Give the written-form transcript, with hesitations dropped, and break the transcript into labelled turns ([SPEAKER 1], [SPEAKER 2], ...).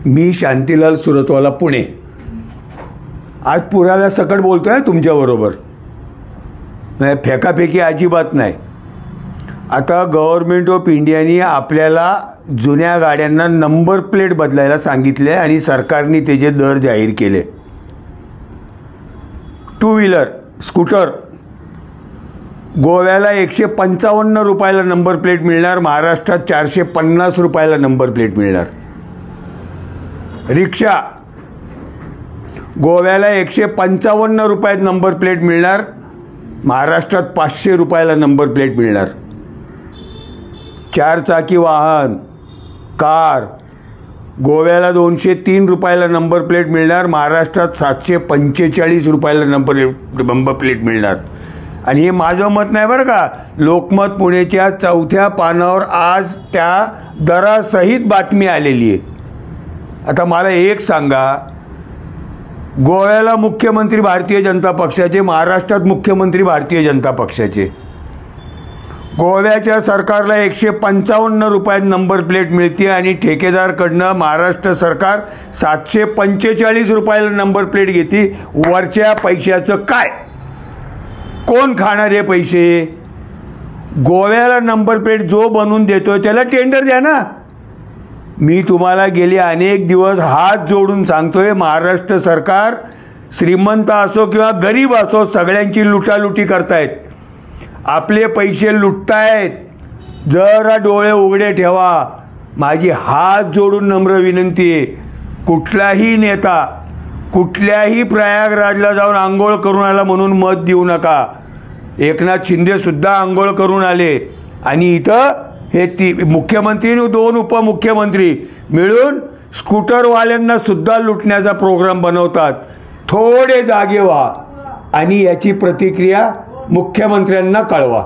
[SPEAKER 1] मी शांतीलाल सुरतवाला, पुणे. आज पुराव्यासकट बोलतोय तुमच्याबरोबर, फेकाफेकी अजिबात नाही. आता गव्हर्नमेंट ऑफ इंडियाने आपल्याला जुन्या गाड्यांना नंबर प्लेट बदलायला सांगितले आणि सरकारने त्याचे दर जाहीर केले. टू व्हीलर स्कूटर गोव्याला 155 रुपयाला नंबर प्लेट मिळणार, महाराष्ट्रात 450 रुपयाला नंबर प्लेट मिळणार. रिक्षा गोव्याला 155 रुपयात नंबर प्लेट मिळणार, महाराष्ट्रात 500 रुपयाला नंबर प्लेट मिळणार. 4 चाकी वाहन कार गोव्याला 203 रुपयाला नंबर प्लेट मिळणार, महाराष्ट्रात 745 रुपयाला नंबर प्लेट मिळणार. आणि हे माझं मत नाही बरं का, लोकमत पुणेच्या 4थ्या पानावर आज त्या दरासहित बातमी आलेली आहे. आता मला एक सांगा, गोव्याला मुख्यमंत्री भारतीय जनता पक्षाचे, महाराष्ट्रात मुख्यमंत्री भारतीय जनता पक्षाचे. गोव्याच्या सरकारला 155 रुपयात नंबर प्लेट मिळते आणि ठेकेदारकडनं महाराष्ट्र सरकार 745 रुपयाला नंबर प्लेट घेते. वरच्या पैशाचं काय, कोण खाणार हे पैसे? गोव्याला नंबर प्लेट जो बनवून देतो त्याला टेंडर द्या ना. मी तुम्हाला गेले अनेक दिवस हात जोडून सांगतोय, महाराष्ट्र सरकार श्रीमंत असो किंवा गरीब असो सगळ्यांची लुटालुटी करतायत, आपले पैसे लुटतायत. जरा डोळे उघडे ठेवा. माझी हात जोडून नम्र विनंती आहे, कुठलाही नेता कुठल्याही प्रयागराजला जाऊन आंघोळ करून आला म्हणून मत देऊ नका. एकनाथ शिंदे सुद्धा आंघोळ करून आले आणि इथं हे मुख्यमंत्री आणि 2 उपमुख्यमंत्री मिळून स्कूटरवाल्यांना सुद्धा लुटण्याचा प्रोग्राम बनवतात. थोडे जागे व्हा आणि याची प्रतिक्रिया मुख्यमंत्र्यांना कळवा.